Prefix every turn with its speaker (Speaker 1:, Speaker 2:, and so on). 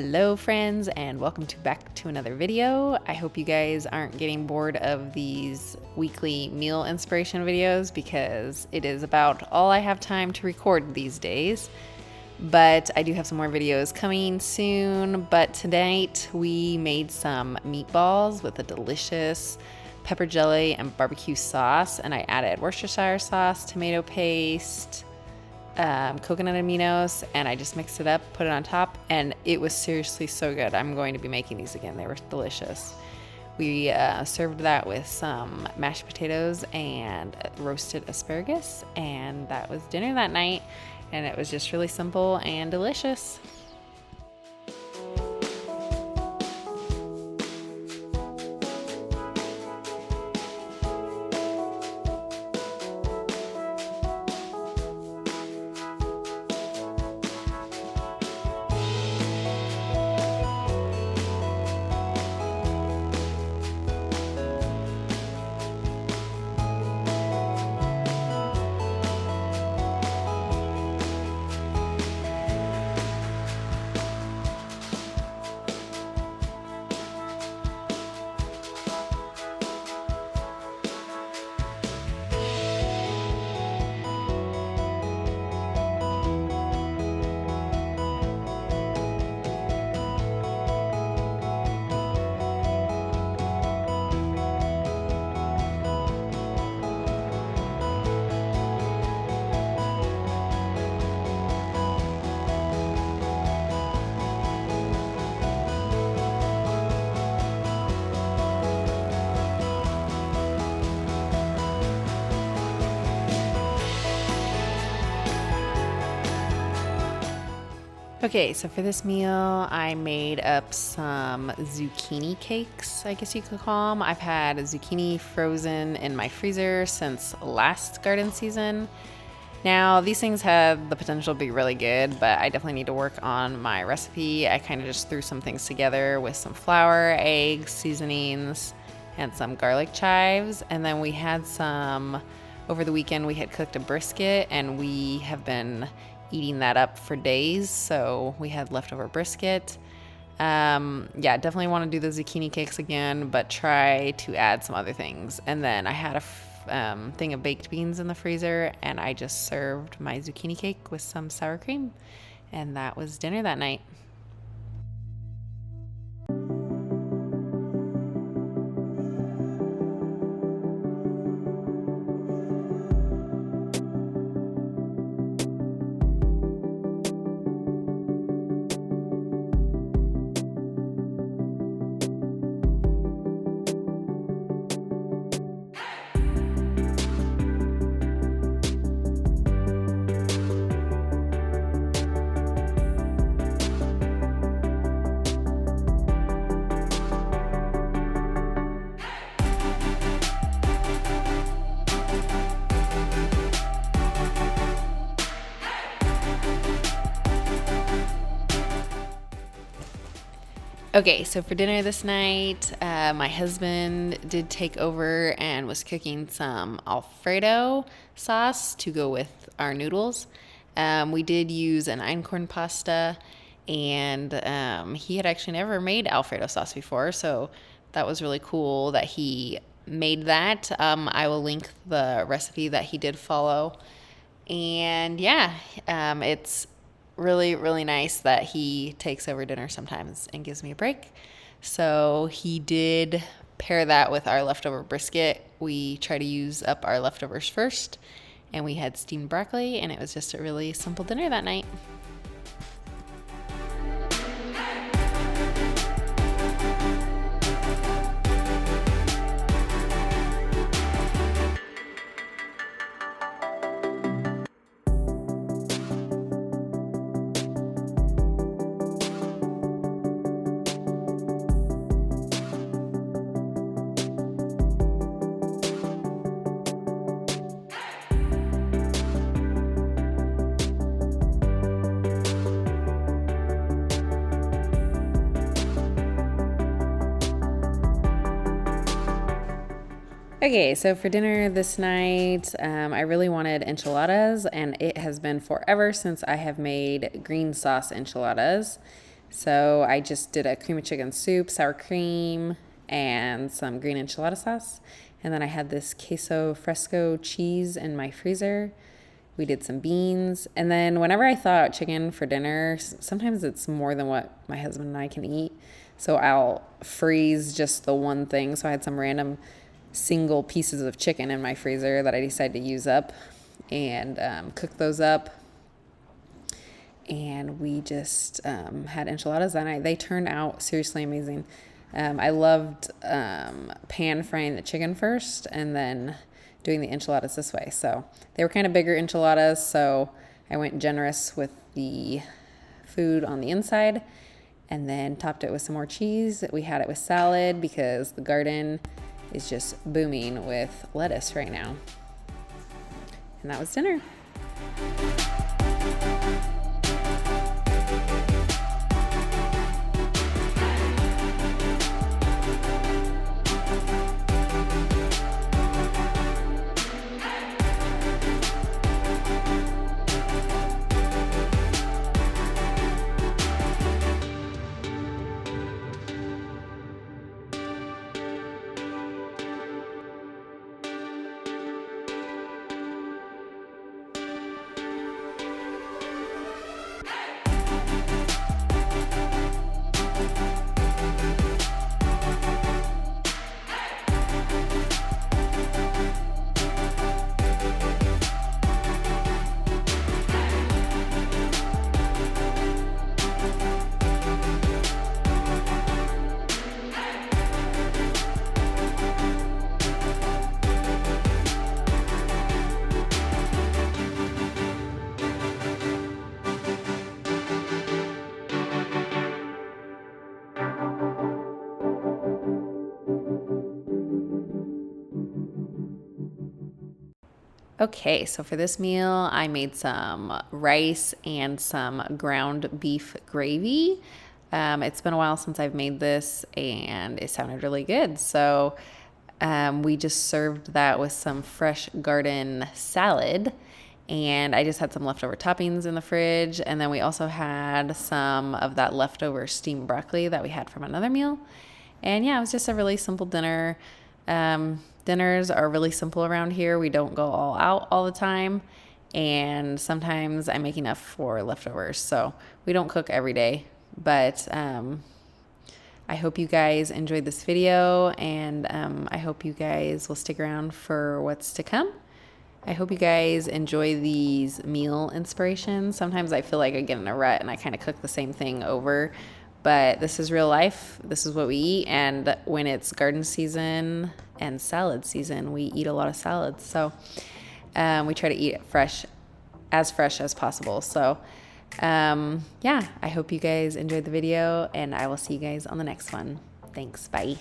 Speaker 1: Hello friends, and welcome back to another video. I hope you guys aren't getting bored of these weekly meal inspiration videos because it is about all I have time to record these days. But I do have some more videos coming soon. But tonight we made some meatballs with a delicious pepper jelly and barbecue sauce, and I added Worcestershire sauce, tomato paste, coconut aminos, and I just mixed it up, put it on top, and it was seriously so good. I'm going to be making these again. They were delicious. We served that with some mashed potatoes and roasted asparagus, and that was dinner that night, and it was just really simple and delicious. Okay, so for this meal, I made up some zucchini cakes, I guess you could call them. I've had zucchini frozen in my freezer since last garden season. Now, these things have the potential to be really good, but I definitely need to work on my recipe. I kind of just threw some things together with some flour, eggs, seasonings, and some garlic chives. And then we had over the weekend, we had cooked a brisket, and we have been eating that up for days, so we had leftover brisket. Yeah, definitely want to do the zucchini cakes again, but try to add some other things. And then I had a thing of baked beans in the freezer, and I just served my zucchini cake with some sour cream, and that was dinner that night. Okay, so for dinner this night, my husband did take over and was cooking some Alfredo sauce to go with our noodles. We did use an einkorn pasta, and he had actually never made Alfredo sauce before, so that was really cool that he made that. I will link the recipe that he did follow. And yeah, it's really nice that he takes over dinner sometimes and gives me a break. So he did pair that with our leftover brisket. We try to use up our leftovers first, and we had steamed broccoli, and it was just a really simple dinner that night. Okay, so for dinner this night, I really wanted enchiladas, and it has been forever since I have made green sauce enchiladas. So I just did a cream of chicken soup, sour cream, and some green enchilada sauce. And then I had this queso fresco cheese in my freezer. We did some beans. And then whenever I thaw out chicken for dinner, sometimes it's more than what my husband and I can eat. So I'll freeze just the one thing. So I had some random single pieces of chicken in my freezer that I decided to use up and cook those up. And we just had enchiladas that night. They turned out seriously amazing. I loved pan frying the chicken first and then doing the enchiladas this way. So they were kind of bigger enchiladas, so I went generous with the food on the inside and then topped it with some more cheese. We had it with salad because the garden is just booming with lettuce right now. And that was dinner. Okay, so for this meal, I made some rice and some ground beef gravy. It's been a while since I've made this, and it sounded really good. So we just served that with some fresh garden salad, and I just had some leftover toppings in the fridge. And then we also had some of that leftover steamed broccoli that we had from another meal. And yeah, it was just a really simple dinner. Dinners are really simple around here. We don't go all out all the time. And sometimes I make enough for leftovers. So we don't cook every day. But I hope you guys enjoyed this video. And I hope you guys will stick around for what's to come. I hope you guys enjoy these meal inspirations. Sometimes I feel like I get in a rut and I kind of cook the same thing over. But this is real life. This is what we eat. And when it's garden season and salad season, we eat a lot of salads. So we try to eat it fresh as possible. So yeah, I hope you guys enjoyed the video, and I will see you guys on the next one. Thanks. Bye.